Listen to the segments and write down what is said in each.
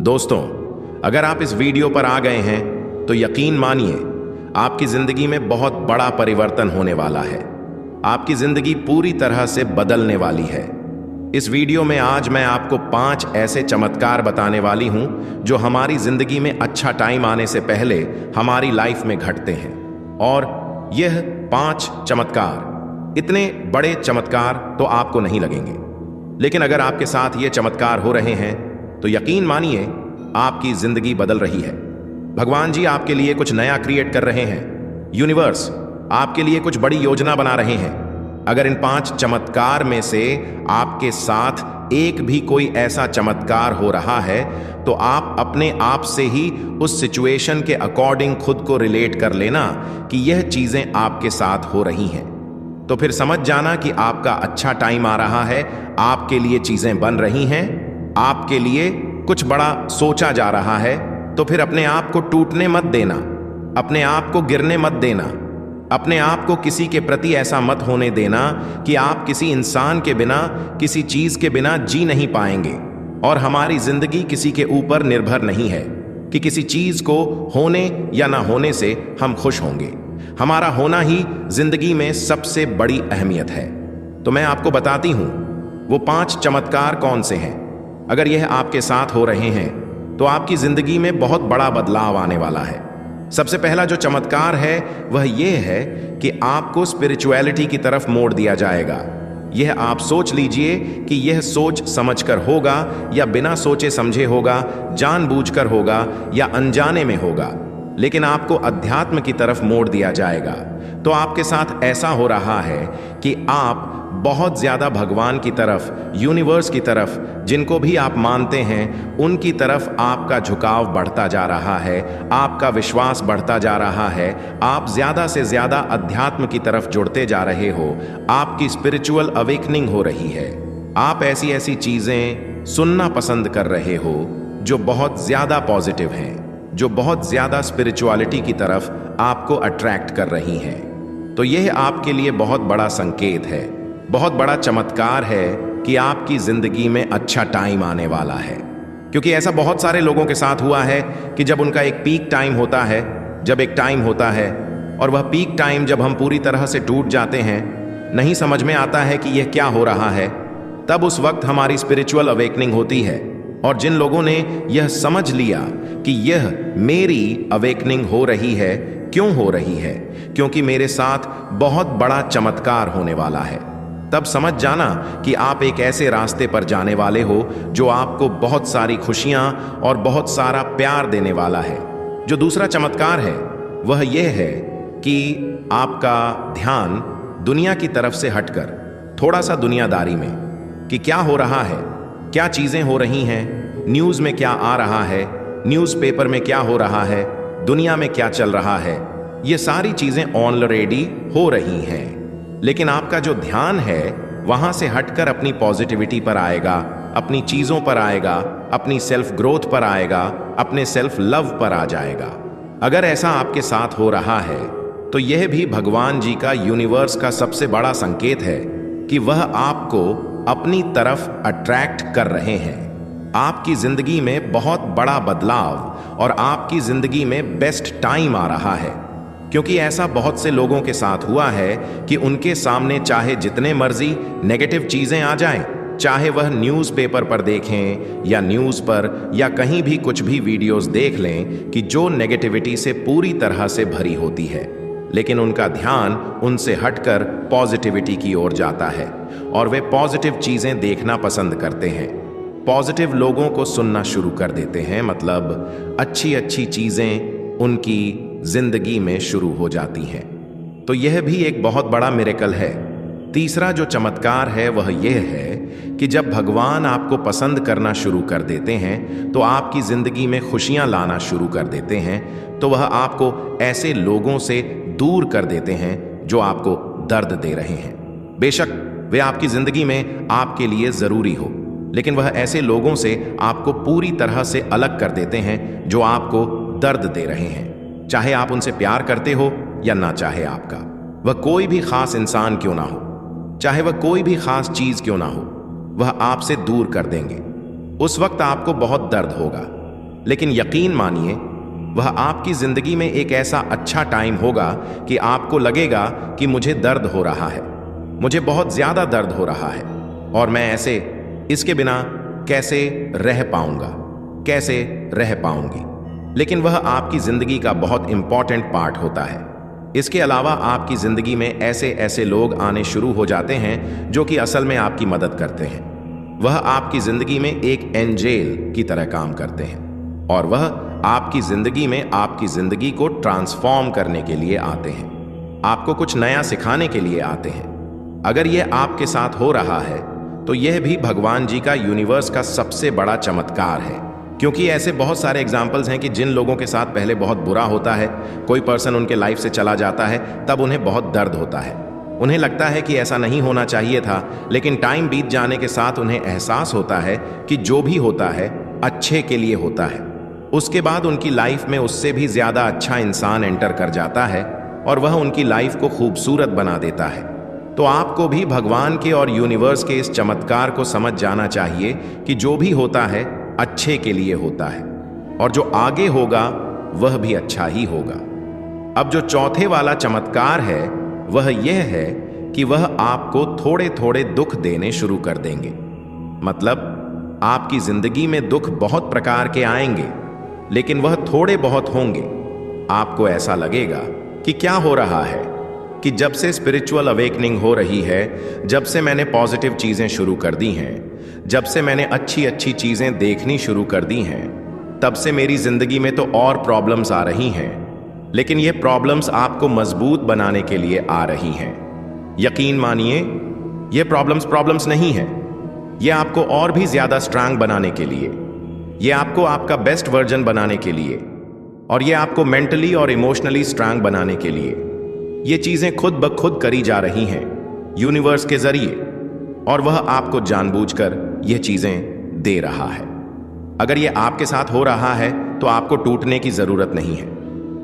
दोस्तों, अगर आप इस वीडियो पर आ गए हैं तो यकीन मानिए आपकी जिंदगी में बहुत बड़ा परिवर्तन होने वाला है। आपकी जिंदगी पूरी तरह से बदलने वाली है। इस वीडियो में आज मैं आपको 5 ऐसे चमत्कार बताने वाली हूं जो हमारी जिंदगी में अच्छा टाइम आने से पहले हमारी लाइफ में घटते हैं। और यह 5 चमत्कार इतने बड़े चमत्कार तो आपको नहीं लगेंगे, लेकिन अगर आपके साथ ये चमत्कार हो रहे हैं तो यकीन मानिए आपकी जिंदगी बदल रही है। भगवान जी आपके लिए कुछ नया क्रिएट कर रहे हैं। यूनिवर्स आपके लिए कुछ बड़ी योजना बना रहे हैं। अगर इन 5 चमत्कार में से आपके साथ एक भी कोई ऐसा चमत्कार हो रहा है तो आप अपने आप से ही उस सिचुएशन के अकॉर्डिंग खुद को रिलेट कर लेना कि यह चीजें आपके साथ हो रही हैं। तो फिर समझ जाना कि आपका अच्छा टाइम आ रहा है, आपके लिए चीजें बन रही हैं, आपके लिए कुछ बड़ा सोचा जा रहा है। तो फिर अपने आप को टूटने मत देना, अपने आप को गिरने मत देना, अपने आप को किसी के प्रति ऐसा मत होने देना कि आप किसी इंसान के बिना, किसी चीज के बिना जी नहीं पाएंगे। और हमारी जिंदगी किसी के ऊपर निर्भर नहीं है कि किसी चीज को होने या ना होने से हम खुश होंगे। हमारा होना ही जिंदगी में सबसे बड़ी अहमियत है। तो मैं आपको बताती हूं वो 5 चमत्कार कौन से हैं। अगर यह आपके साथ हो रहे हैं तो आपकी जिंदगी में बहुत बड़ा बदलाव आने वाला है। सबसे पहला जो चमत्कार है वह यह है कि आपको स्पिरिचुअलिटी की तरफ मोड़ दिया जाएगा। यह आप सोच लीजिए कि यह सोच समझकर होगा या बिना सोचे समझे होगा, जानबूझकर होगा या अनजाने में होगा, लेकिन आपको अध्यात्म की तरफ मोड़ दिया जाएगा। तो आपके साथ ऐसा हो रहा है कि आप बहुत ज्यादा भगवान की तरफ, यूनिवर्स की तरफ, जिनको भी आप मानते हैं उनकी तरफ आपका झुकाव बढ़ता जा रहा है, आपका विश्वास बढ़ता जा रहा है, आप ज्यादा से ज्यादा अध्यात्म की तरफ जुड़ते जा रहे हो, आपकी स्पिरिचुअल अवेकनिंग हो रही है। आप ऐसी ऐसी चीजें सुनना पसंद कर रहे हो जो बहुत ज्यादा पॉजिटिव हैं, जो बहुत ज्यादा स्पिरिचुअलिटी की तरफ आपको अट्रैक्ट कर रही हैं। तो यह आपके लिए बहुत बड़ा संकेत है, बहुत बड़ा चमत्कार है कि आपकी जिंदगी में अच्छा टाइम आने वाला है। क्योंकि ऐसा बहुत सारे लोगों के साथ हुआ है कि जब उनका एक पीक टाइम होता है, जब एक टाइम होता है और वह पीक टाइम जब हम पूरी तरह से टूट जाते हैं, नहीं समझ में आता है कि यह क्या हो रहा है, तब उस वक्त हमारी स्पिरिचुअल अवेकनिंग होती है। और जिन लोगों ने यह समझ लिया कि यह मेरी अवेकनिंग हो रही है, क्यों हो रही है? क्योंकि मेरे साथ बहुत बड़ा चमत्कार होने वाला है, तब समझ जाना कि आप एक ऐसे रास्ते पर जाने वाले हो जो आपको बहुत सारी खुशियां और बहुत सारा प्यार देने वाला है। जो दूसरा चमत्कार है वह यह है कि आपका ध्यान दुनिया की तरफ से हटकर थोड़ा सा दुनियादारी में, कि क्या हो रहा है, क्या चीजें हो रही हैं, न्यूज में क्या आ रहा है, न्यूज़पेपर में क्या हो रहा है, दुनिया में क्या चल रहा है, ये सारी चीजें ऑलरेडी हो रही हैं। लेकिन आपका जो ध्यान है वहां से हटकर अपनी पॉजिटिविटी पर आएगा, अपनी चीजों पर आएगा, अपनी सेल्फ ग्रोथ पर आएगा, अपने सेल्फ लव पर आ जाएगा। अगर ऐसा आपके साथ हो रहा है तो यह भी भगवान जी का, यूनिवर्स का सबसे बड़ा संकेत है कि वह आपको अपनी तरफ अट्रैक्ट कर रहे हैं। आपकी जिंदगी में बहुत बड़ा बदलाव और आपकी जिंदगी में बेस्ट टाइम आ रहा है। क्योंकि ऐसा बहुत से लोगों के साथ हुआ है कि उनके सामने चाहे जितने मर्जी नेगेटिव चीजें आ जाएं, चाहे वह न्यूज़पेपर पर देखें या न्यूज़ पर या कहीं भी कुछ भी वीडियोस देख लें कि जो नेगेटिविटी से पूरी तरह से भरी होती है, लेकिन उनका ध्यान उनसे हटकर पॉजिटिविटी की ओर जाता है और वे पॉजिटिव चीजें देखना पसंद करते हैं, पॉजिटिव लोगों को सुनना शुरू कर देते हैं। मतलब अच्छी अच्छी चीजें उनकी जिंदगी में शुरू हो जाती हैं। तो यह भी एक बहुत बड़ा मिरेकल है। तीसरा जो चमत्कार है वह यह है कि जब भगवान आपको पसंद करना शुरू कर देते हैं, तो आपकी जिंदगी में खुशियां लाना शुरू कर देते हैं, तो वह आपको ऐसे लोगों से दूर कर देते हैं जो आपको दर्द दे रहे हैं। बेशक वे आपकी जिंदगी में आपके लिए जरूरी हो, लेकिन वह ऐसे लोगों से आपको पूरी तरह से अलग कर देते हैं जो आपको दर्द दे रहे हैं। चाहे आप उनसे प्यार करते हो या ना चाहे आपका वह कोई भी खास इंसान क्यों ना हो, चाहे वह कोई भी खास चीज क्यों ना हो, वह आपसे दूर कर देंगे। उस वक्त आपको बहुत दर्द होगा, लेकिन यकीन मानिए वह आपकी जिंदगी में एक ऐसा अच्छा टाइम होगा कि आपको लगेगा कि मुझे दर्द हो रहा है, मुझे बहुत ज्यादा दर्द हो रहा है और मैं ऐसे इसके बिना कैसे रह पाऊंगा, कैसे रह पाऊंगी। लेकिन वह आपकी जिंदगी का बहुत इंपॉर्टेंट पार्ट होता है। इसके अलावा आपकी जिंदगी में ऐसे ऐसे लोग आने शुरू हो जाते हैं जो कि असल में आपकी मदद करते हैं। वह आपकी जिंदगी में एक एंजेल की तरह काम करते हैं और वह आपकी जिंदगी में आपकी जिंदगी को ट्रांसफॉर्म करने के लिए आते हैं, आपको कुछ नया सिखाने के लिए आते हैं। अगर यह आपके साथ हो रहा है तो यह भी भगवान जी का यूनिवर्स का सबसे बड़ा चमत्कार है, क्योंकि ऐसे बहुत सारे एग्जाम्पल्स हैं कि जिन लोगों के साथ पहले बहुत बुरा होता है, कोई पर्सन उनके लाइफ से चला जाता है, तब उन्हें बहुत दर्द होता है, उन्हें लगता है कि ऐसा नहीं होना चाहिए था, लेकिन टाइम बीत जाने के साथ उन्हें एहसास होता है कि जो भी होता है अच्छे के लिए होता है। उसके बाद उनकी लाइफ में उससे भी ज्यादा अच्छा इंसान एंटर कर जाता है और वह उनकी लाइफ को खूबसूरत बना देता है। तो आपको भी भगवान के और यूनिवर्स के इस चमत्कार को समझ जाना चाहिए कि जो भी होता है अच्छे के लिए होता है और जो आगे होगा वह भी अच्छा ही होगा। अब जो चौथे वाला चमत्कार है वह यह है कि वह आपको थोड़े थोड़े दुख देने शुरू कर देंगे। मतलब आपकी जिंदगी में दुख बहुत प्रकार के आएंगे, लेकिन वह थोड़े बहुत होंगे। आपको ऐसा लगेगा कि क्या हो रहा है कि जब से स्पिरिचुअल अवेकनिंग हो रही है, जब से मैंने पॉजिटिव चीजें शुरू कर दी हैं, जब से मैंने अच्छी अच्छी चीजें देखनी शुरू कर दी हैं, तब से मेरी जिंदगी में तो और प्रॉब्लम्स आ रही हैं। लेकिन ये प्रॉब्लम्स आपको मजबूत बनाने के लिए आ रही हैं। यकीन मानिए ये प्रॉब्लम्स नहीं है, ये आपको और भी ज्यादा स्ट्रांग बनाने के लिए, ये आपको आपका बेस्ट वर्जन बनाने के लिए और ये आपको मेंटली और इमोशनली स्ट्रांग बनाने के लिए ये चीजें खुद ब खुद करी जा रही हैं यूनिवर्स के जरिए, और वह आपको जानबूझकर यह चीजें दे रहा है। अगर यह आपके साथ हो रहा है तो आपको टूटने की जरूरत नहीं है,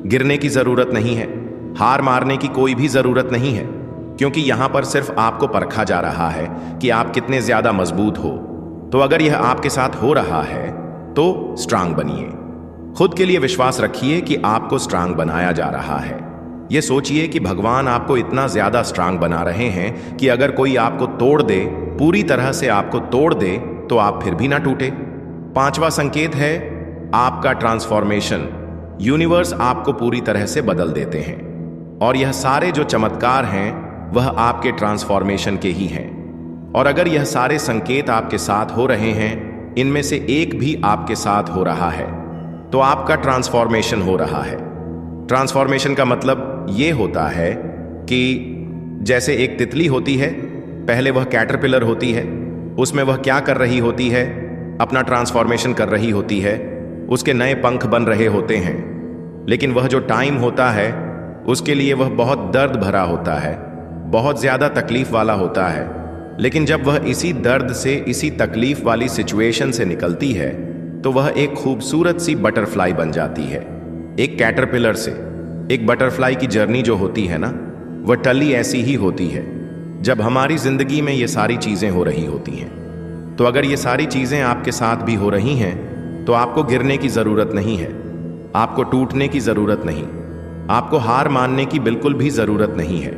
गिरने की जरूरत नहीं है, हार मारने की कोई भी जरूरत नहीं है, क्योंकि यहां पर सिर्फ आपको परखा जा रहा है कि आप कितने ज्यादा मजबूत हो। तो अगर यह आपके साथ हो रहा है तो स्ट्रांग बनिए, खुद के लिए विश्वास रखिए कि आपको स्ट्रांग बनाया जा रहा है। ये सोचिए कि भगवान आपको इतना ज्यादा स्ट्रांग बना रहे हैं कि अगर कोई आपको तोड़ दे, पूरी तरह से आपको तोड़ दे, तो आप फिर भी ना टूटे। पांचवा संकेत है आपका ट्रांसफॉर्मेशन। यूनिवर्स आपको पूरी तरह से बदल देते हैं और यह सारे जो चमत्कार हैं वह आपके ट्रांसफॉर्मेशन के ही हैं। और अगर यह सारे संकेत आपके साथ हो रहे हैं, इनमें से एक भी आपके साथ हो रहा है, तो आपका ट्रांसफॉर्मेशन हो रहा है। ट्रांसफॉर्मेशन का मतलब ये होता है कि जैसे एक तितली होती है, पहले वह कैटरपिलर होती है, उसमें वह क्या कर रही होती है, अपना ट्रांसफॉर्मेशन कर रही होती है, उसके नए पंख बन रहे होते हैं। लेकिन वह जो टाइम होता है उसके लिए वह बहुत दर्द भरा होता है, बहुत ज्यादा तकलीफ वाला होता है। लेकिन जब वह इसी दर्द से, इसी तकलीफ वाली सिचुएशन से निकलती है तो वह एक खूबसूरत सी बटरफ्लाई बन जाती है। एक कैटरपिलर से एक बटरफ्लाई की जर्नी जो होती है ना, वह टली ऐसी ही होती है जब हमारी जिंदगी में ये सारी चीजें हो रही होती हैं। तो अगर ये सारी चीजें आपके साथ भी हो रही हैं तो आपको गिरने की जरूरत नहीं है, आपको टूटने की जरूरत नहीं, आपको हार मानने की बिल्कुल भी जरूरत नहीं है,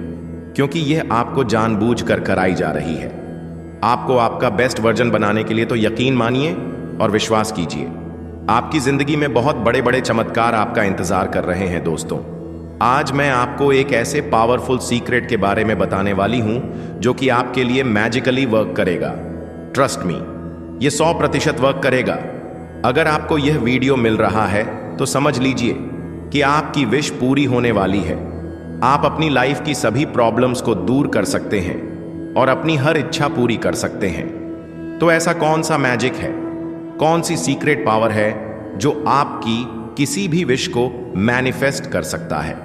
क्योंकि यह आपको जानबूझकर कराई जा रही है। आपको आपका बेस्ट वर्जन बनाने के लिए तो यकीन मानिए और विश्वास कीजिए, आपकी जिंदगी में बहुत बड़े बड़े चमत्कार आपका इंतजार कर रहे हैं। दोस्तों, आज मैं आपको एक ऐसे पावरफुल सीक्रेट के बारे में बताने वाली हूं जो कि आपके लिए मैजिकली वर्क करेगा। ट्रस्ट मी, ये 100% वर्क करेगा। अगर आपको यह वीडियो मिल रहा है तो समझ लीजिए कि आपकी विश पूरी होने वाली है। आप अपनी लाइफ की सभी प्रॉब्लम्स को दूर कर सकते हैं और अपनी हर इच्छा पूरी कर सकते हैं। तो ऐसा कौन सा मैजिक है, कौन सी सीक्रेट पावर है जो आपकी किसी भी विश को मैनिफेस्ट कर सकता है?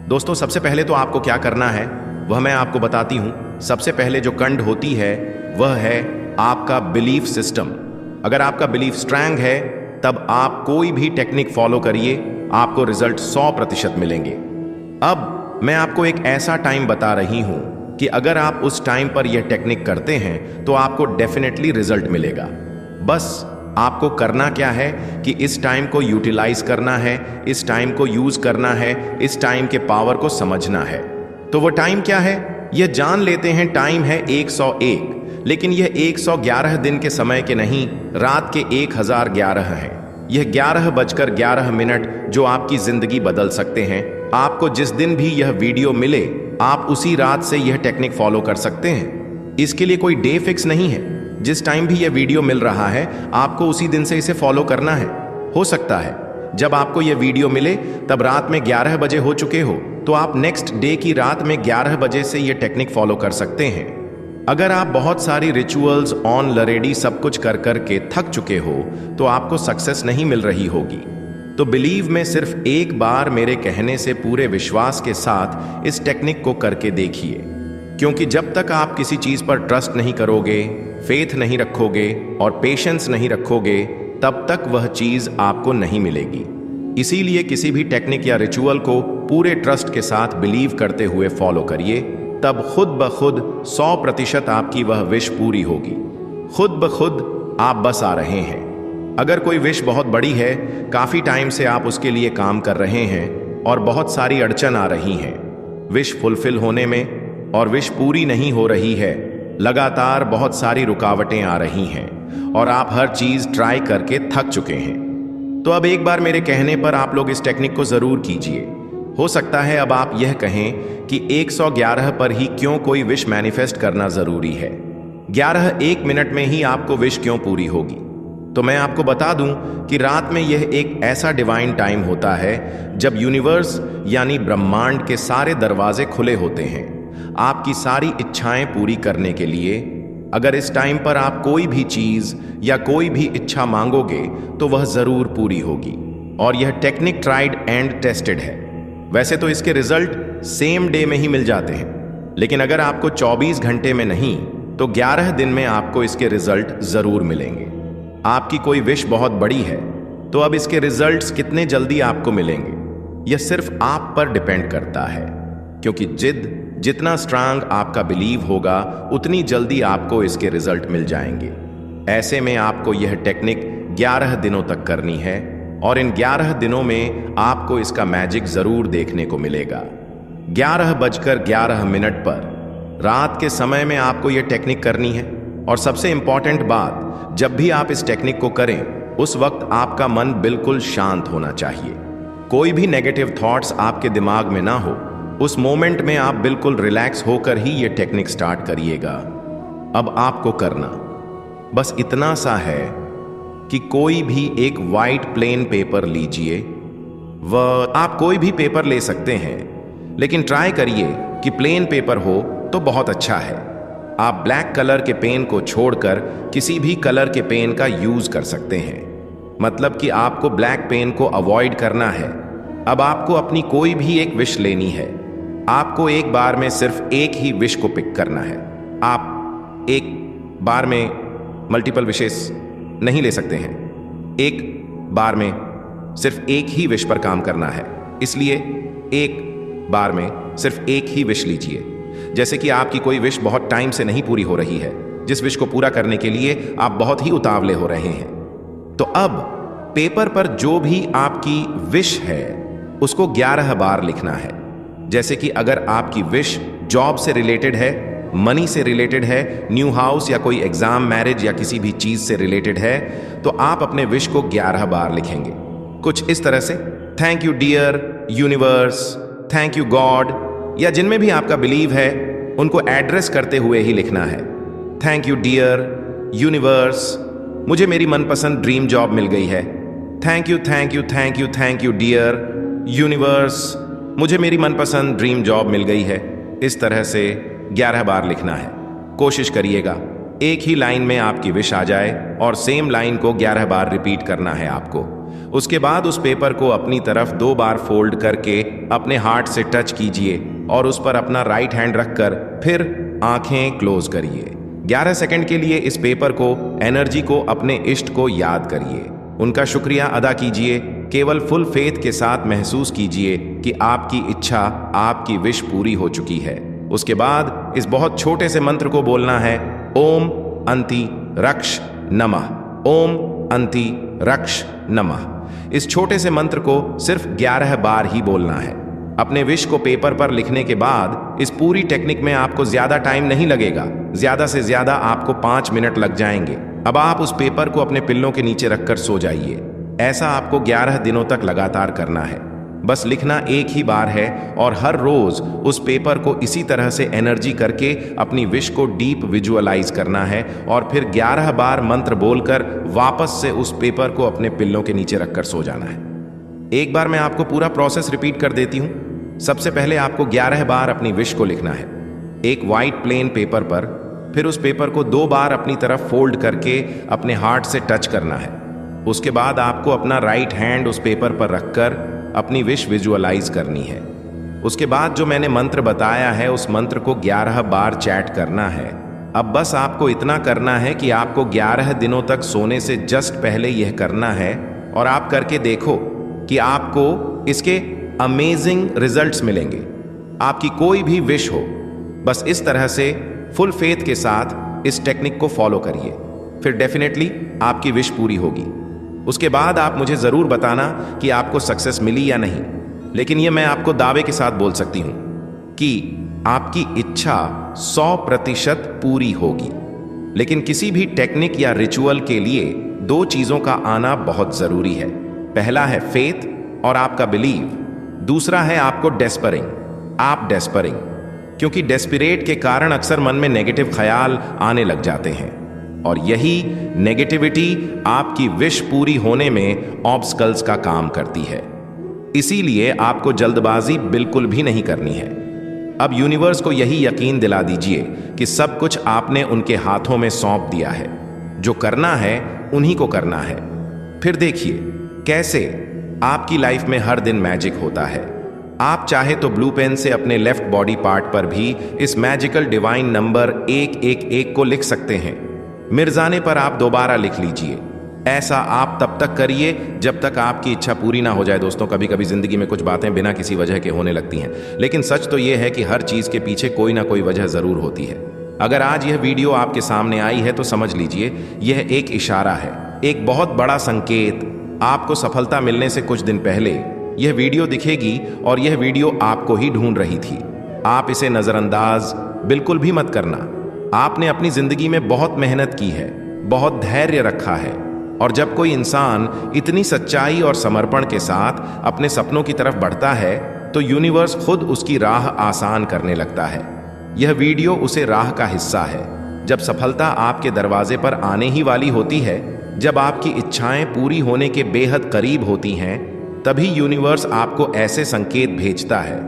दोस्तों, सबसे पहले तो आपको क्या करना है वह मैं आपको बताती हूं। सबसे पहले जो कंड होती है वह है आपका बिलीफ सिस्टम। अगर आपका बिलीफ स्ट्रांग है तब आप कोई भी टेक्निक फॉलो करिए, आपको रिजल्ट 100% मिलेंगे। अब मैं आपको एक ऐसा टाइम बता रही हूं कि अगर आप उस टाइम पर यह टेक्निक करते हैं तो आपको डेफिनेटली रिजल्ट मिलेगा। बस आपको करना क्या है कि इस टाइम को यूटिलाइज करना है, इस टाइम को यूज करना है, इस टाइम के पावर को समझना है। तो वो टाइम क्या है? यह जान लेते हैं टाइम है 101, लेकिन यह 111 दिन के समय के नहीं, रात के 1011 हैं। यह 11:11 जो आपकी जिंदगी बदल सकते हैं। आपको जिस दिन भी यह वीडियो मिले, आप उसी रात से यह टेक्निक फॉलो कर सकते हैं। इसके लिए कोई डे फिक्स नहीं है। जिस टाइम भी यह वीडियो मिल रहा है, आपको उसी दिन से इसे फॉलो करना है। हो सकता है जब आपको यह वीडियो मिले तब रात में 11 बजे हो चुके हो, तो आप नेक्स्ट डे की रात में 11 बजे से यह टेक्निक फॉलो कर सकते हैं। अगर आप बहुत सारी रिचुअल्स ऑलरेडी सब कुछ कर करके थक चुके हो, तो आपको सक्सेस नहीं मिल रही होगी। तो बिलीव में सिर्फ एक बार मेरे कहने से पूरे विश्वास के साथ इस टेक्निक को करके देखिए, क्योंकि जब तक आप किसी चीज पर ट्रस्ट नहीं करोगे, फेथ नहीं रखोगे और पेशेंस नहीं रखोगे, तब तक वह चीज आपको नहीं मिलेगी। इसीलिए किसी भी टेक्निक या रिचुअल को पूरे ट्रस्ट के साथ बिलीव करते हुए फॉलो करिए, तब खुद ब खुद 100% आपकी वह विश पूरी होगी। खुद ब खुद आप बस आ रहे हैं। अगर कोई विश बहुत बड़ी है, काफी टाइम से आप उसके लिए काम कर रहे हैं और बहुत सारी अड़चन आ रही हैं विश फुलफिल होने में, और विश पूरी नहीं हो रही है, लगातार बहुत सारी रुकावटें आ रही हैं और आप हर चीज ट्राई करके थक चुके हैं, तो अब एक बार मेरे कहने पर आप लोग इस टेक्निक को जरूर कीजिए। हो सकता है अब आप यह कहें कि 111 पर ही क्यों कोई विश मैनिफेस्ट करना जरूरी है, 1 मिनट में ही आपको विश क्यों पूरी होगी। तो मैं आपको बता दूं कि रात में यह एक ऐसा डिवाइन टाइम होता है जब यूनिवर्स यानी ब्रह्मांड के सारे दरवाजे खुले होते हैं आपकी सारी इच्छाएं पूरी करने के लिए। अगर इस टाइम पर आप कोई भी चीज या कोई भी इच्छा मांगोगे तो वह जरूर पूरी होगी, और यह टेक्निक ट्राइड एंड टेस्टेड है। वैसे तो इसके रिजल्ट सेम डे में ही मिल जाते हैं, लेकिन अगर आपको 24 घंटे में नहीं तो 11 दिन में आपको इसके रिजल्ट जरूर मिलेंगे। आपकी कोई विश बहुत बड़ी है, तो अब इसके रिजल्ट्स कितने जल्दी आपको मिलेंगे, यह सिर्फ आप पर डिपेंड करता है, क्योंकि जितना स्ट्रांग आपका बिलीव होगा, उतनी जल्दी आपको इसके रिजल्ट मिल जाएंगे। ऐसे में आपको यह टेक्निक 11 दिनों तक करनी है, और इन 11 दिनों में आपको इसका मैजिक जरूर देखने को मिलेगा। 11:11 पर रात के समय में आपको यह टेक्निक करनी है। और सबसे इंपॉर्टेंट बात, जब भी आप इस टेक्निक को करें, उस वक्त आपका मन बिल्कुल शांत होना चाहिए। कोई भी नेगेटिव थॉट्स आपके दिमाग में ना हो। उस मोमेंट में आप बिल्कुल रिलैक्स होकर ही यह टेक्निक स्टार्ट करिएगा। अब आपको करना बस इतना सा है कि कोई भी एक वाइट प्लेन पेपर लीजिए। वह आप कोई भी पेपर ले सकते हैं, लेकिन ट्राई करिए कि प्लेन पेपर हो तो बहुत अच्छा है। आप ब्लैक कलर के पेन को छोड़कर किसी भी कलर के पेन का यूज कर सकते हैं, मतलब कि आपको ब्लैक पेन को अवॉइड करना है। अब आपको अपनी कोई भी एक विश लेनी है। आपको एक बार में सिर्फ एक ही विश को पिक करना है। आप एक बार में मल्टीपल विशेस नहीं ले सकते हैं। एक बार में सिर्फ एक ही विश पर काम करना है, इसलिए एक बार में सिर्फ एक ही विश लीजिए। जैसे कि आपकी कोई विश बहुत टाइम से नहीं पूरी हो रही है, जिस विश को पूरा करने के लिए आप बहुत ही उतावले हो रहे हैं, तो अब पेपर पर जो भी आपकी विश है उसको 11 बार लिखना है। जैसे कि अगर आपकी विश जॉब से रिलेटेड है, मनी से रिलेटेड है, न्यू हाउस या कोई एग्जाम, मैरिज या किसी भी चीज से रिलेटेड है, तो आप अपने विश को 11 बार लिखेंगे। कुछ इस तरह से, thank you dear universe, thank you God, या जिनमें भी आपका बिलीव है उनको एड्रेस करते हुए ही लिखना है। थैंक यू डियर यूनिवर्स, मुझे मेरी मनपसंद ड्रीम जॉब मिल गई है। Thank you thank you thank you thank you dear universe, मुझे मेरी मनपसंद ड्रीम जॉब मिल गई है। इस तरह से 11 बार लिखना है। कोशिश करिएगा एक ही लाइन में आपकी विश आ जाए, और सेम लाइन को 11 बार रिपीट करना है आपको। उसके बाद उस पेपर को अपनी तरफ 2 बार फोल्ड करके अपने हार्ट से टच कीजिए, और उस पर अपना राइट हैंड रखकर फिर आंखें क्लोज करिए। 11 सेकंड के लिए इस पेपर को, एनर्जी को, अपने इष्ट को याद करिए, उनका शुक्रिया अदा कीजिए। केवल फुल फेथ के साथ महसूस कीजिए कि आपकी इच्छा, आपकी विश पूरी हो चुकी है। उसके बाद इस बहुत छोटे से मंत्र को बोलना है, ओम अंति रक्ष नमः। ओम अंति रक्ष नमः। इस छोटे से मंत्र को सिर्फ 11 बार ही बोलना है। अपने विश को पेपर पर लिखने के बाद इस पूरी टेक्निक में आपको ज्यादा टाइम नहीं लगेगा, ज्यादा से ज्यादा आपको 5 मिनट लग जाएंगे। अब आप उस पेपर को अपने पिल्लों के नीचे रखकर सो जाइए। ऐसा आपको 11 दिनों तक लगातार करना है। बस लिखना एक ही बार है और हर रोज उस पेपर को इसी तरह से एनर्जी करके अपनी विश को डीप विजुअलाइज करना है और फिर 11 बार मंत्र बोलकर वापस से उस पेपर को अपने पिल्लों के नीचे रखकर सो जाना है। एक बार मैं आपको पूरा प्रोसेस रिपीट कर देती हूं। सबसे पहले आपको 11 बार अपनी विश को लिखना है एक वाइट प्लेन पेपर पर। फिर उस पेपर को 2 बार अपनी तरफ फोल्ड करके अपने हार्ट से टच करना है। उसके बाद आपको अपना राइट हैंड उस पेपर पर रखकर अपनी विश विजुअलाइज करनी है। उसके बाद जो मैंने मंत्र बताया है उस मंत्र को 11 बार चैट करना है। अब बस आपको इतना करना है कि आपको 11 दिनों तक सोने से जस्ट पहले यह करना है और आप करके देखो कि आपको इसके अमेजिंग रिजल्ट्स मिलेंगे। आपकी कोई भी विश हो, बस इस तरह से फुल फेथ के साथ इस टेक्निक को फॉलो करिए, फिर डेफिनेटली आपकी विश पूरी होगी। उसके बाद आप मुझे जरूर बताना कि आपको सक्सेस मिली या नहीं। लेकिन यह मैं आपको दावे के साथ बोल सकती हूं कि आपकी इच्छा 100% पूरी होगी। लेकिन किसी भी टेक्निक या रिचुअल के लिए 2 चीजों का आना बहुत जरूरी है। पहला है फेथ और आपका बिलीव, दूसरा है आपको डेस्परिंग। आप डेस्परिंग, क्योंकि डेस्पिरेट के कारण अक्सर मन में नेगेटिव ख्याल आने लग जाते हैं और यही नेगेटिविटी आपकी विश पूरी होने में ऑब्स्टकल्स का काम करती है। इसीलिए आपको जल्दबाजी बिल्कुल भी नहीं करनी है। अब यूनिवर्स को यही यकीन दिला दीजिए कि सब कुछ आपने उनके हाथों में सौंप दिया है। जो करना है उन्हीं को करना है। फिर देखिए कैसे आपकी लाइफ में हर दिन मैजिक होता है। आप चाहे तो ब्लू पेन से अपने लेफ्ट बॉडी पार्ट पर भी इस मैजिकल डिवाइन नंबर 111 को लिख सकते हैं। मिर्जाने पर आप दोबारा लिख लीजिए। ऐसा आप तब तक करिए जब तक आपकी इच्छा पूरी ना हो जाए। दोस्तों, कभी कभी जिंदगी में कुछ बातें बिना किसी वजह के होने लगती हैं, लेकिन सच तो यह है कि हर चीज के पीछे कोई ना कोई वजह जरूर होती है। अगर आज यह वीडियो आपके सामने आई है तो समझ लीजिए यह एक इशारा है, एक बहुत बड़ा संकेत। आपको सफलता मिलने से कुछ दिन पहले यह वीडियो दिखेगी और यह वीडियो आपको ही ढूंढ रही थी। आप इसे नजरअंदाज बिल्कुल भी मत करना। आपने अपनी जिंदगी में बहुत मेहनत की है, बहुत धैर्य रखा है, और जब कोई इंसान इतनी सच्चाई और समर्पण के साथ अपने सपनों की तरफ बढ़ता है तो यूनिवर्स खुद उसकी राह आसान करने लगता है। यह वीडियो उसे राह का हिस्सा है। जब सफलता आपके दरवाजे पर आने ही वाली होती है, जब आपकी इच्छाएं पूरी होने के बेहद करीब होती हैं, तभी यूनिवर्स आपको ऐसे संकेत भेजता है।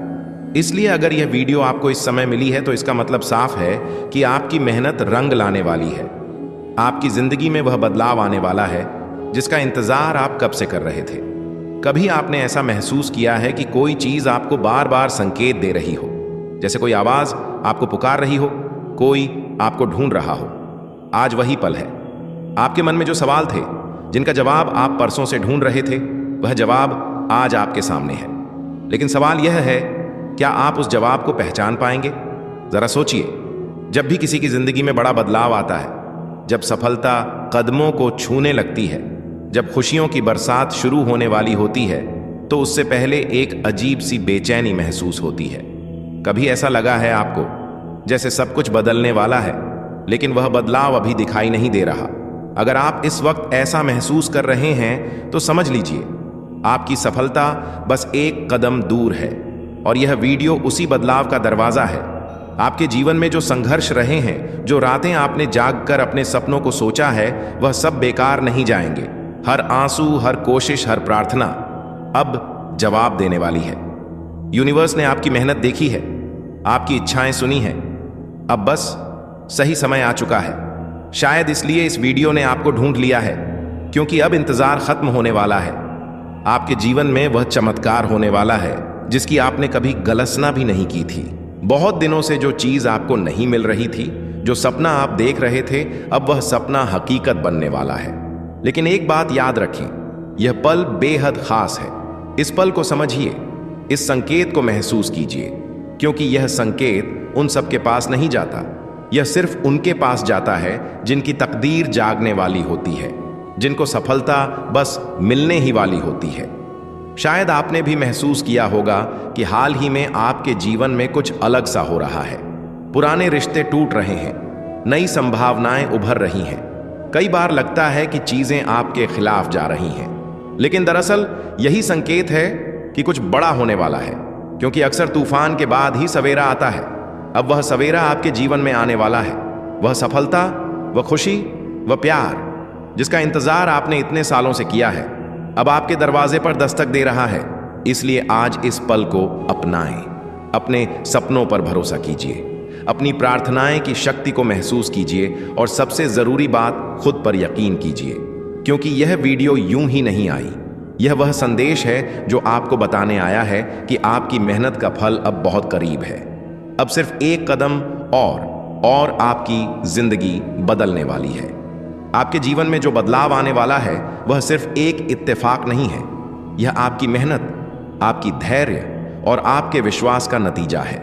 इसलिए अगर यह वीडियो आपको इस समय मिली है तो इसका मतलब साफ है कि आपकी मेहनत रंग लाने वाली है। आपकी जिंदगी में वह बदलाव आने वाला है जिसका इंतजार आप कब से कर रहे थे। कभी आपने ऐसा महसूस किया है कि कोई चीज आपको बार बार संकेत दे रही हो, जैसे कोई आवाज आपको पुकार रही हो, कोई आपको ढूंढ रहा हो? आज वही पल है। आपके मन में जो सवाल थे, जिनका जवाब आप परसों से ढूंढ रहे थे, वह जवाब आज आपके सामने है। लेकिन सवाल यह है, क्या आप उस जवाब को पहचान पाएंगे? जरा सोचिए, जब भी किसी की जिंदगी में बड़ा बदलाव आता है, जब सफलता कदमों को छूने लगती है, जब खुशियों की बरसात शुरू होने वाली होती है, तो उससे पहले एक अजीब सी बेचैनी महसूस होती है। कभी ऐसा लगा है आपको जैसे सब कुछ बदलने वाला है, लेकिन वह बदलाव अभी दिखाई नहीं दे रहा? अगर आप इस वक्त ऐसा महसूस कर रहे हैं तो समझ लीजिए आपकी सफलता बस एक कदम दूर है, और यह वीडियो उसी बदलाव का दरवाजा है। आपके जीवन में जो संघर्ष रहे हैं, जो रातें आपने जागकर अपने सपनों को सोचा है, वह सब बेकार नहीं जाएंगे। हर आंसू, हर कोशिश, हर प्रार्थना अब जवाब देने वाली है। यूनिवर्स ने आपकी मेहनत देखी है, आपकी इच्छाएं सुनी हैं। अब बस सही समय आ चुका है। शायद इसलिए इस वीडियो ने आपको ढूंढ लिया है, क्योंकि अब इंतजार खत्म होने वाला है। आपके जीवन में वह चमत्कार होने वाला है जिसकी आपने कभी गलसना भी नहीं की थी। बहुत दिनों से जो चीज आपको नहीं मिल रही थी, जो सपना आप देख रहे थे, अब वह सपना हकीकत बनने वाला है। लेकिन एक बात याद रखें, यह पल बेहद खास है। इस पल को समझिए, इस संकेत को महसूस कीजिए, क्योंकि यह संकेत उन सबके पास नहीं जाता। यह सिर्फ उनके पास जाता है जिनकी तकदीर जागने वाली होती है, जिनको सफलता बस मिलने ही वाली होती है। शायद आपने भी महसूस किया होगा कि हाल ही में आपके जीवन में कुछ अलग सा हो रहा है। पुराने रिश्ते टूट रहे हैं, नई संभावनाएं उभर रही हैं। कई बार लगता है कि चीजें आपके खिलाफ जा रही हैं, लेकिन दरअसल यही संकेत है कि कुछ बड़ा होने वाला है, क्योंकि अक्सर तूफान के बाद ही सवेरा आता है। अब वह सवेरा आपके जीवन में आने वाला है, वह सफलता, वह खुशी, वह प्यार जिसका इंतजार आपने इतने सालों से किया है, अब आपके दरवाजे पर दस्तक दे रहा है। इसलिए आज इस पल को अपनाएं, अपने सपनों पर भरोसा कीजिए, अपनी प्रार्थनाएं की शक्ति को महसूस कीजिए और सबसे जरूरी बात, खुद पर यकीन कीजिए, क्योंकि यह वीडियो यूं ही नहीं आई। यह वह संदेश है जो आपको बताने आया है कि आपकी मेहनत का फल अब बहुत करीब है। अब सिर्फ एक कदम और आपकी जिंदगी बदलने वाली है। आपके जीवन में जो बदलाव आने वाला है वह सिर्फ एक इत्तेफाक नहीं है, यह आपकी मेहनत, आपकी धैर्य और आपके विश्वास का नतीजा है।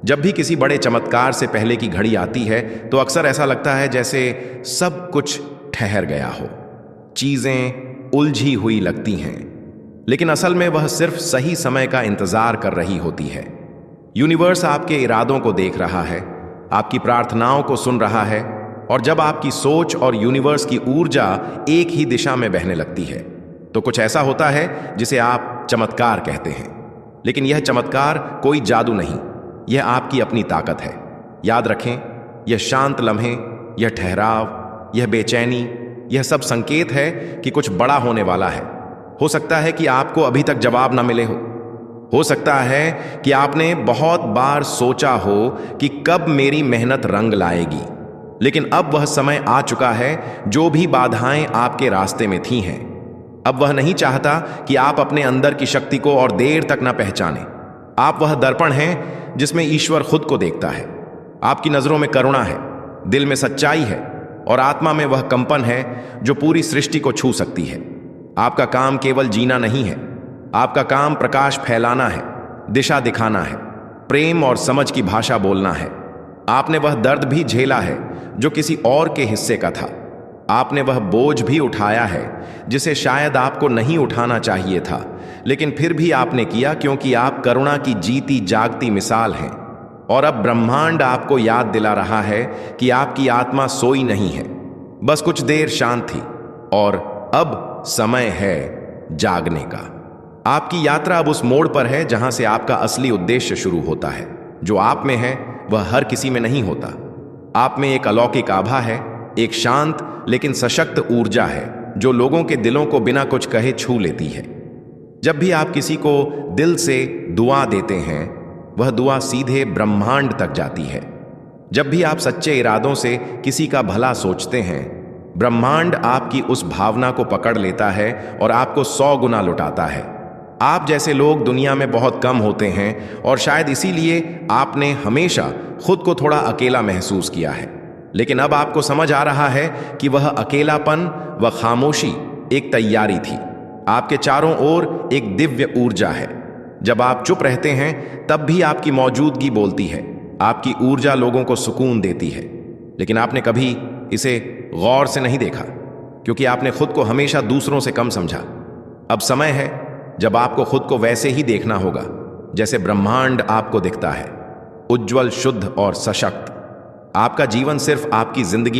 जब भी किसी बड़े चमत्कार से पहले की घड़ी आती है तो अक्सर ऐसा लगता है जैसे सब कुछ ठहर गया हो, चीजें उलझी हुई लगती हैं, लेकिन असल में वह सिर्फ सही समय का इंतजार कर रही होती है। यूनिवर्स आपके इरादों को देख रहा है, आपकी प्रार्थनाओं को सुन रहा है, और जब आपकी सोच और यूनिवर्स की ऊर्जा एक ही दिशा में बहने लगती है तो कुछ ऐसा होता है जिसे आप चमत्कार कहते हैं। लेकिन यह चमत्कार कोई जादू नहीं, यह आपकी अपनी ताकत है। याद रखें, यह शांत लम्हे, यह ठहराव, यह बेचैनी, यह सब संकेत है कि कुछ बड़ा होने वाला है। हो सकता है कि आपको अभी तक जवाब ना मिले हो सकता है कि आपने बहुत बार सोचा हो कि कब मेरी मेहनत रंग लाएगी, लेकिन अब वह समय आ चुका है। जो भी बाधाएं आपके रास्ते में थी हैं, अब वह नहीं चाहता कि आप अपने अंदर की शक्ति को और देर तक ना पहचाने। आप वह दर्पण हैं जिसमें ईश्वर खुद को देखता है। आपकी नजरों में करुणा है, दिल में सच्चाई है और आत्मा में वह कंपन है जो पूरी सृष्टि को छू सकती है। आपका काम केवल जीना नहीं है, आपका काम प्रकाश फैलाना है, दिशा दिखाना है, प्रेम और समझ की भाषा बोलना है। आपने वह दर्द भी झेला है जो किसी और के हिस्से का था। आपने वह बोझ भी उठाया है जिसे शायद आपको नहीं उठाना चाहिए था, लेकिन फिर भी आपने किया, क्योंकि आप करुणा की जीती जागती मिसाल हैं। और अब ब्रह्मांड आपको याद दिला रहा है कि आपकी आत्मा सोई नहीं है, बस कुछ देर शांत थी और अब समय है जागने का। आपकी यात्रा अब उस मोड़ पर है जहां से आपका असली उद्देश्य शुरू होता है। जो आप में है वह हर किसी में नहीं होता। आप में एक अलौकिक आभा है, एक शांत लेकिन सशक्त ऊर्जा है जो लोगों के दिलों को बिना कुछ कहे छू लेती है। जब भी आप किसी को दिल से दुआ देते हैं, वह दुआ सीधे ब्रह्मांड तक जाती है। जब भी आप सच्चे इरादों से किसी का भला सोचते हैं, ब्रह्मांड आपकी उस भावना को पकड़ लेता है और आपको 100 गुना लुटाता है। आप जैसे लोग दुनिया में बहुत कम होते हैं और शायद इसीलिए आपने हमेशा खुद को थोड़ा अकेला महसूस किया है। लेकिन अब आपको समझ आ रहा है कि वह अकेलापन व खामोशी एक तैयारी थी। आपके चारों ओर एक दिव्य ऊर्जा है। जब आप चुप रहते हैं तब भी आपकी मौजूदगी बोलती है। आपकी ऊर्जा लोगों को सुकून देती है, लेकिन आपने कभी इसे गौर से नहीं देखा, क्योंकि आपने खुद को हमेशा दूसरों से कम समझा। अब समय है जब आपको खुद को वैसे ही देखना होगा जैसे ब्रह्मांड आपको दिखता है, उज्जवल, शुद्ध और सशक्त। आपका जीवन सिर्फ आपकी जिंदगी